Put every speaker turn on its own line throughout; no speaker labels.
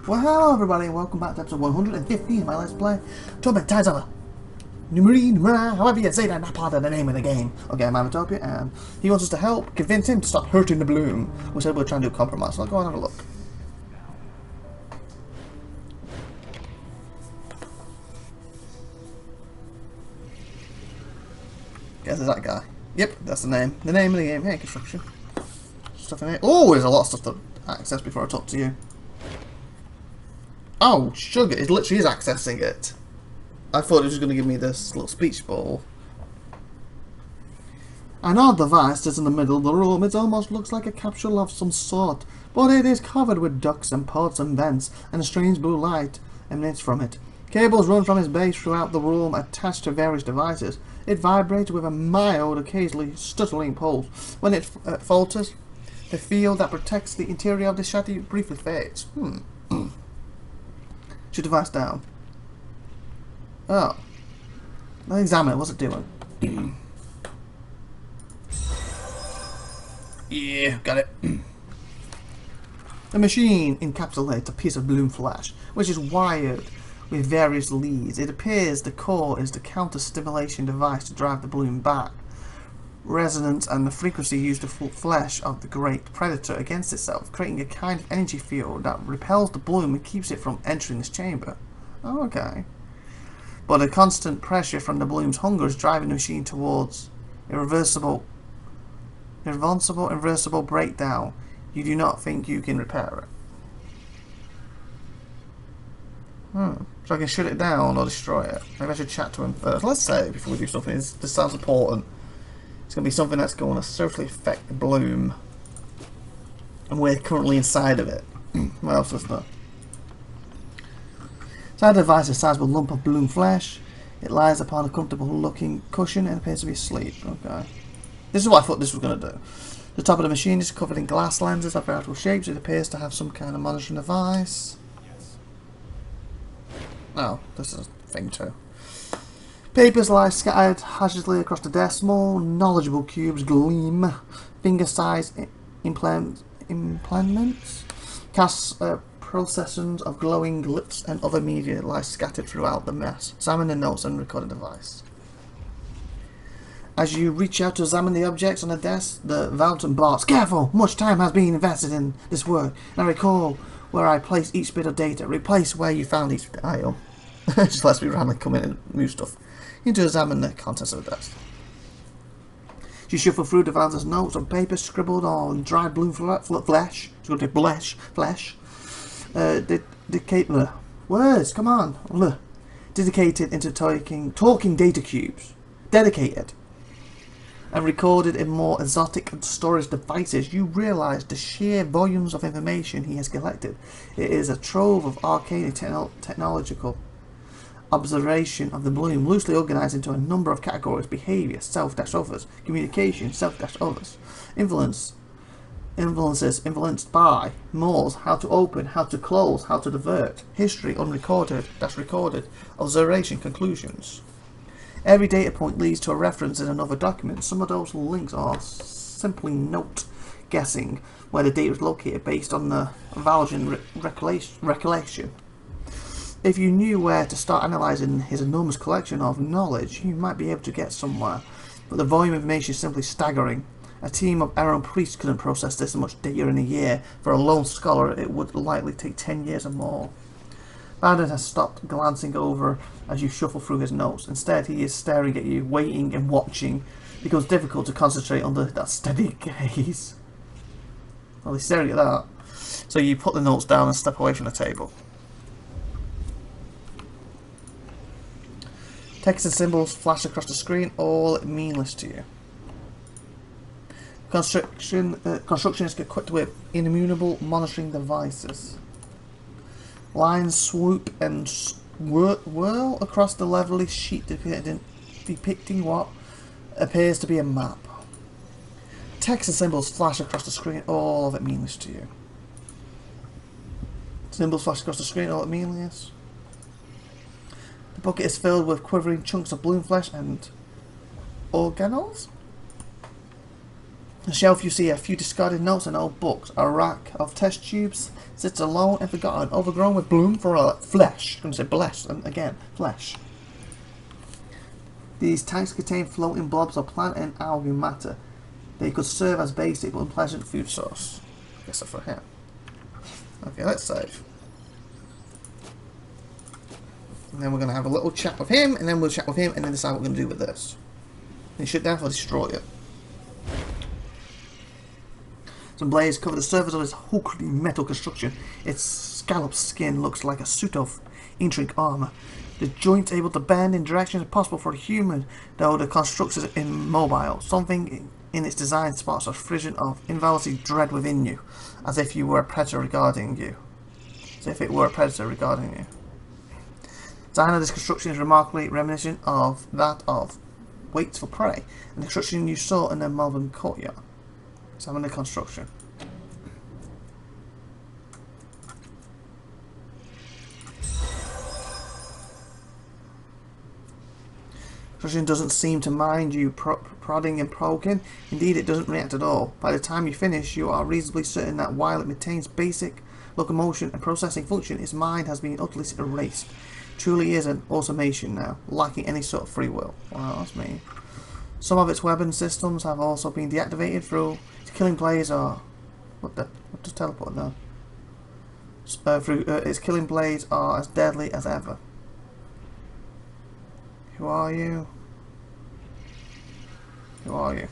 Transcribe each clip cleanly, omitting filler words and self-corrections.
Well, hello everybody, and welcome back to episode 115 of my Let's Play Torment Tides of Numenera, however you say that, not part of the name of the game. Okay, I'm IVATOPIA, and he wants us to help convince him to stop hurting the bloom. We said we're trying to do a compromise, so I'll go and have a look. Guess it's that guy. Yep, that's the name. The name of the game. Hey, construction. Stuff in here. Oh, there's a lot of stuff to access before I talk to you. Oh, sugar. It literally is accessing it. I thought it was going to give me this little speech bubble. An odd device sits in the middle of the room. It almost looks like a capsule of some sort, but it is covered with ducts and ports and vents, and a strange blue light emanates from it. Cables run from its base throughout the room, attached to various devices. It vibrates with a mild, occasionally stuttering pulse. When it falters, the field that protects the interior of the shanty briefly fades. Shut the device down. Oh. Let's examine it. What's it doing? Yeah, got it. The machine encapsulates a piece of bloom flesh, which is wired with various leads. It appears the core is the counter-stimulation device to drive the bloom back. Resonance and the frequency use the flesh of the great predator against itself, creating a kind of energy field that repels the bloom and keeps it from entering this chamber. Oh, okay. But a constant pressure from the bloom's hunger is driving the machine towards irreversible breakdown. You do not think you can repair it. So I can shut it down or destroy it. Maybe I should chat to him first. Let's say before we do something. This sounds important. It's going to be something that's going to certainly affect the bloom. And we're currently inside of it. What else is there? Inside the device is a sizable lump of bloom flesh. It lies upon a comfortable looking cushion and appears to be asleep. Okay. This is what I thought this was going to do. The top of the machine is covered in glass lenses of variable shapes. It appears to have some kind of monitoring device. Oh, this is a thing too. Papers lie scattered hazardly across the desk. Small, knowledgeable cubes gleam. Finger-sized implements cast processions of glowing glyphs and other media lie scattered throughout the mess. Examine the notes and recording device. As you reach out to examine the objects on the desk, the Valton barks, "Careful! Much time has been invested in this work. Now recall where I placed each bit of data. Replace where you found each item." Just lets me randomly come in and move stuff. You need to examine the contents of the desk. You shuffle through the Valton's notes on paper scribbled on dried bloom flesh. It's going to be flesh. Words, come on. Dedicated into talking data cubes. Dedicated. And recorded in more exotic storage devices. You realise the sheer volumes of information he has collected. It is a trove of arcane technological observation of the bloom, loosely organised into a number of categories: behaviour, self-others, communication, self-others, influences influenced by, mores, how to open, how to close, how to divert, history, unrecorded, recorded, observation, conclusions. Every data point leads to a reference in another document. Some of those links are simply note guessing where the data is located based on the Valjan recollection. If you knew where to start analysing his enormous collection of knowledge, you might be able to get somewhere. But the volume of information is simply staggering. A team of errant priests couldn't process this much data in a year. For a lone scholar, it would likely take 10 years or more. Bandit has stopped glancing over as you shuffle through his notes. Instead, he is staring at you, waiting and watching. It becomes difficult to concentrate under that steady gaze. Well, he's staring at that. So you put the notes down and step away from the table. Text and symbols flash across the screen, all meaningless to you. Construction is equipped with immutable monitoring devices. Lines swoop and whirl across the levelly sheet depicting what appears to be a map. Text and symbols flash across the screen, all of it meaningless to you. Symbols flash across the screen, all it meaningless. The bucket is filled with quivering chunks of bloom flesh and organelles. On the shelf you see a few discarded notes and old books. A rack of test tubes sits alone and forgotten, overgrown with bloom for flesh. I'm going to say blessed, and again, flesh. These tanks contain floating blobs of plant and algae matter. They could serve as basic but unpleasant food source. I guess that's for him. Okay, let's save. And then we're going to have a little chat with him, and then we'll chat with him, and then decide what we're going to do with this. And should therefore destroy it. Some blades cover the surface of this hulking metal construction. Its scalloped skin looks like a suit of intricate armor. The joints able to bend in directions impossible for a human, though the construct is immobile. Something in its design sparks a frisson of inviolable dread within you, as if you were a predator regarding you. As if it were a predator regarding you. The design of this construction is remarkably reminiscent of that of Waits for Prey, and the construction you saw in the Malvern courtyard. Examine the construction. Construction doesn't seem to mind you prodding and poking. Indeed, it doesn't react at all. By the time you finish, you are reasonably certain that while it maintains basic locomotion and processing function, its mind has been utterly erased. Truly is an automation now, lacking any sort of free will. Wow, that's mean. Some of its weapon systems have also been deactivated through killing blades or what does teleport now? Its killing blades are as deadly as ever. Who are you? Who are you?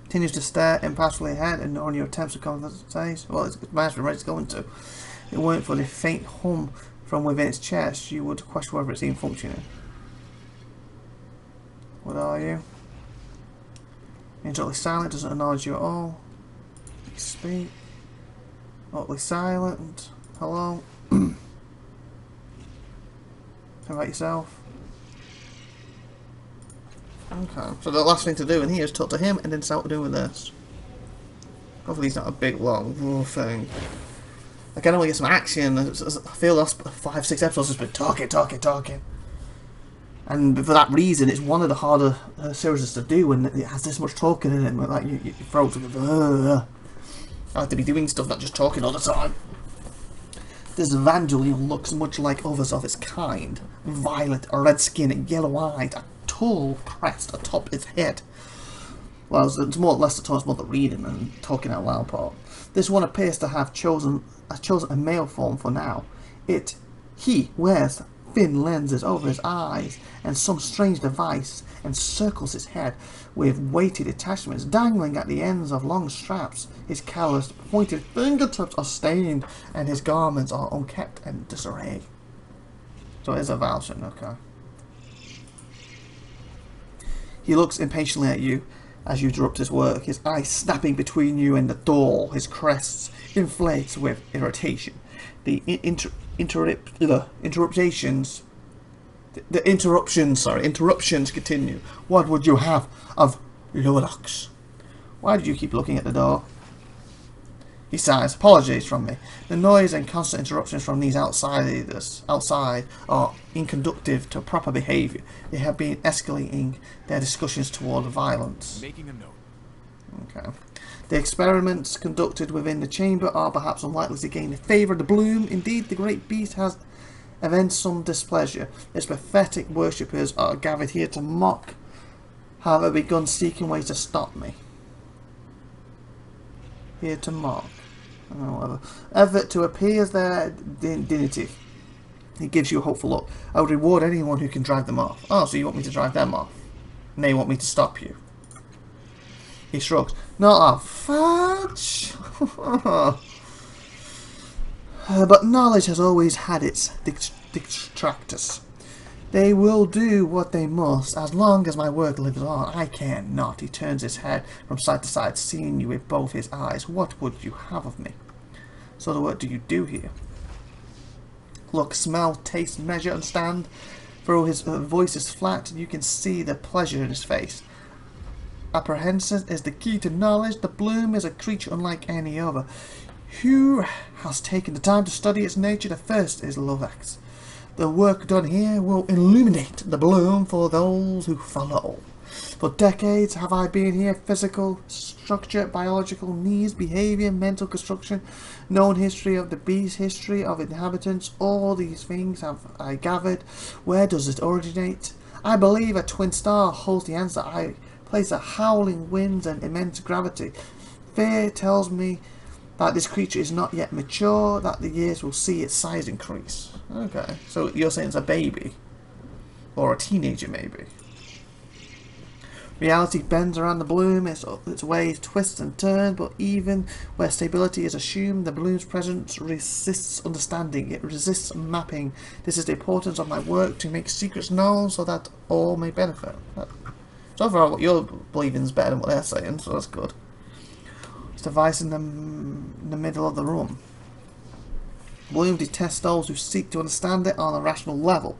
Continues to stare impassively ahead, ignoring your attempts to conversate. Well, it's managed where it's going to. If it weren't for the faint hum from within its chest, you would question whether it's even functioning. What are you? Totally silent, doesn't acknowledge you at all. You speak. Totally silent. Hello. How about yourself? Okay, so the last thing to do in here is talk to him and then decide what to do with this. Hopefully he's not a big long thing. Like, I don't want to get some action. I feel the last 5-6 episodes has been talking. And for that reason, it's one of the harder series to do when it has this much talking in it. Like, your throat's like, I like to be doing stuff, not just talking all the time. This Evangelion looks much like others of its kind. Violet, red skin, and yellow eyes, a tall crest atop its head. Well, it's more or less the reading and talking out loud part. This one appears to have chosen a male form for now. He wears thin lenses over his eyes, and some strange device encircles his head with weighted attachments dangling at the ends of long straps. His calloused, pointed fingertips are stained, and his garments are unkempt and disarray. So it is a Valshan, okay. He looks impatiently at you as you interrupt his work, his eyes snapping between you and the door. His crest inflates with irritation. The interruptions continue. What would you have of Lorux? Why did you keep looking at the door? He sighs. Apologies from me. The noise and constant interruptions from these outside are inconducive to proper behaviour. They have been escalating their discussions toward violence.
Making a note.
Okay. The experiments conducted within the chamber are perhaps unlikely to gain the favour of the Bloom. Indeed, the great beast has evinced some displeasure. Its pathetic worshippers are gathered here to mock. Have begun seeking ways to stop me. Here to mock. Effort to appease their dignity. It gives you a hopeful look. I would reward anyone who can drive them off. Oh, so you want me to drive them off? And they want me to stop you. He shrugs. Not a fudge. But knowledge has always had its detractors. They will do what they must as long as my work lives on. I care not. He turns his head from side to side, seeing you with both his eyes. What would you have of me? So the what do you do here? Look, smell, taste, measure, understand. Though his voice is flat, you can see the pleasure in his face. Apprehension is the key to knowledge. The Bloom is a creature unlike any other. Who has taken the time to study its nature? The first is Lovax. The work done here will illuminate the Bloom for those who follow. For decades have I been here. Physical structure, biological needs, behaviour, mental construction, known history of the beast, history of inhabitants. All these things have I gathered. Where does it originate? I believe a twin star holds the answer. I place a howling winds and immense gravity. Fear tells me that this creature is not yet mature, that the years will see its size increase. Okay, so you're saying it's a baby. Or a teenager, maybe. Reality bends around the bloom, its ways twist and turn, but even where stability is assumed, the bloom's presence resists understanding, it resists mapping. This is the importance of my work, to make secrets known so that all may benefit. So overall, what you're believing is better than what they're saying, so that's good. It's a device in the middle of the room. Bloom detests those who seek to understand it on a rational level.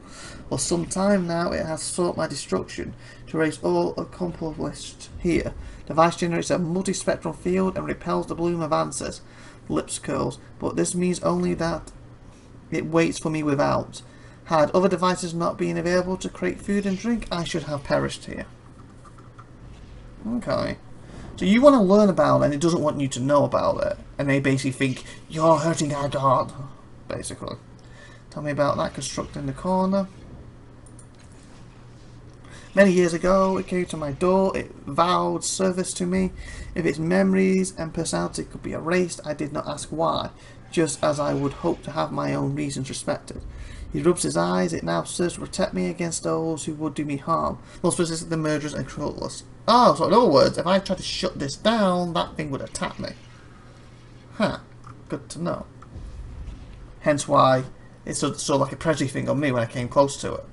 For some time now it has sought my destruction, to erase all accomplished here. The device generates a multi-spectral field and repels the bloom of answers. Lips curls, but this means only that it waits for me without. Had other devices not been available to create food and drink, I should have perished here. Okay. So you want to learn about it and it doesn't want you to know about it. And they basically think, you're hurting our god. Basically. Tell me about that construct in the corner. Many years ago, it came to my door. It vowed service to me. If its memories and personality could be erased, I did not ask why, just as I would hope to have my own reasons respected. He rubs his eyes. It now serves to protect me against those who would do me harm, more specifically the murderers and cruelers. Oh, so in other words, if I tried to shut this down, that thing would attack me. Huh. Good to know. Hence why it's sort of like a prejudice thing on me when I came close to it.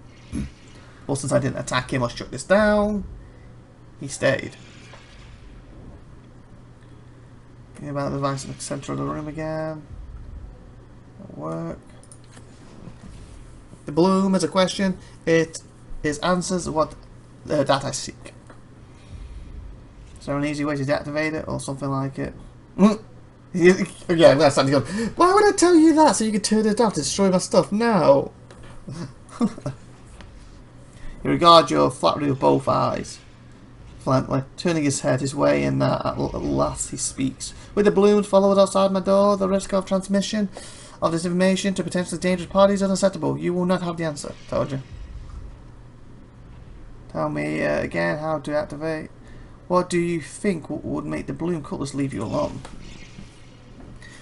Well, since I didn't attack him or shut this down, he stayed. Thinking about the device in the centre of the room again. That'll work. The bloom is a question. It is answers what that I seek. Is there an easy way to deactivate it or something like it? Yeah, that's something. Why would I tell you that so you could turn it off to destroy my stuff? No. He regards your flattery with both eyes, flatly, turning his head his way, and at last he speaks. With the blooms followed outside my door, the risk of transmission of this information to potentially dangerous parties is unacceptable. You will not have the answer. Told you. Tell me again how to activate. What do you think would make the bloom cultists leave you alone?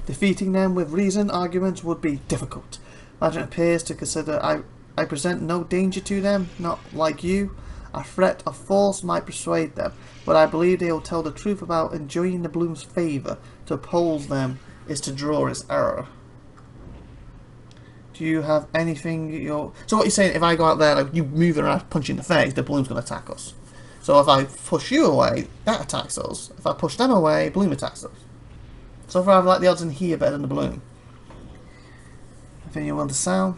Defeating them with reason, arguments would be difficult. Imagine appears to consider I present no danger to them, not like you. A threat of force might persuade them, but I believe they will tell the truth about enjoying the bloom's favour. To oppose them is to draw its error. Do you have anything So what you're saying, if I go out there, like you move and I punch you in the face, the bloom's going to attack us. So if I push you away, that attacks us. If I push them away, bloom attacks us. So far I like the odds in here better than the bloom. Anything you want to sell?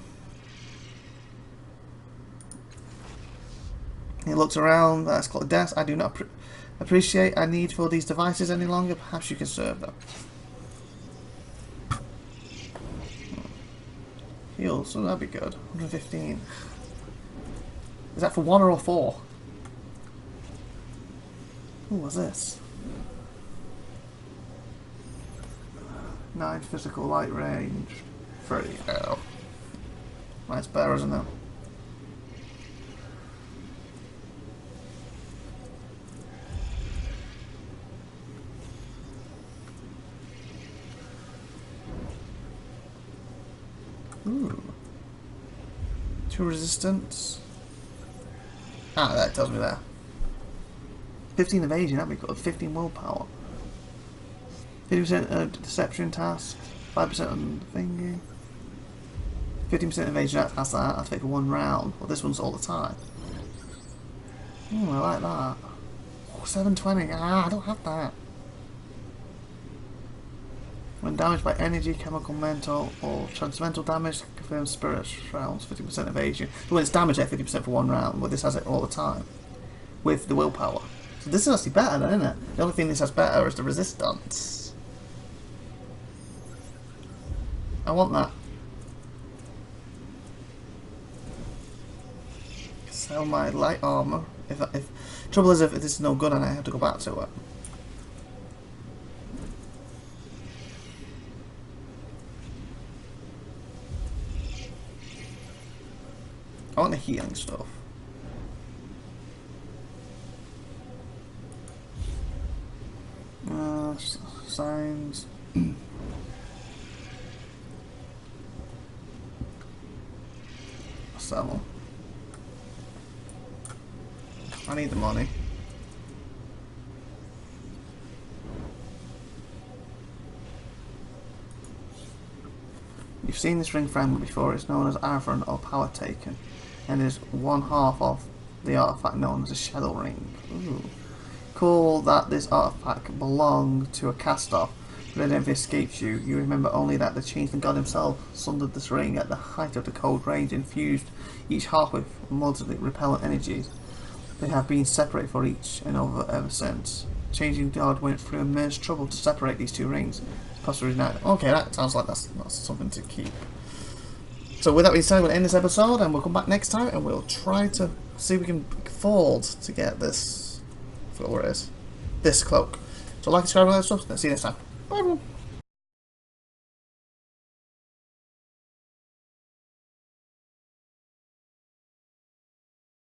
He looks around. That's called a desk. I do not appreciate a need for these devices any longer. Perhaps you can serve them. Heals. So that'd be good. 115. Is that for 1 or 4? Ooh, what's this? 9 physical light range. 30. Oh. Nice better, isn't it? Ooh. 2 resistance. Ah, that tells me there. 15 evasion, that'd be good. 15 willpower. 50% deception task. 5% on the thingy. 15% evasion, that's that. I'll take for 1 round. Well, this one's all the time. Ooh, I like that. Oh, 720. Ah, I don't have that. When damaged by energy, chemical, mental, or transcendental damage, confirms spirit rounds, 50% evasion. So when it's damaged at 50% for 1 round, well, this has it all the time. With the willpower. So this is actually better then, isn't it? The only thing this has better is the resistance. I want that. Sell my light armor. If Trouble is, if this is no good and I have to go back to it. I want the healing stuff. Signs. Sell. I need the money. You've seen this ring fragment before. It's known as Arthur or Power Taken, and is one half of the artifact known as a Shadow Ring. Ooh. Recall that this artifact belonged to a cast-off, but if it escapes you, you remember only that the Changeling God himself sundered this ring at the height of the cold range, infused each half with multiple repellent energies. They have been separated for each and ever since. Changeling God went through immense trouble to separate these two rings. Possibly not. Okay, that sounds like that's something to keep. So with that being said, we'll end this episode, and we'll come back next time, and we'll try to see if we can afford to get this. I forgot what it is. This cloak. So like, subscribe, and all that stuff. See you next time. Bye everyone.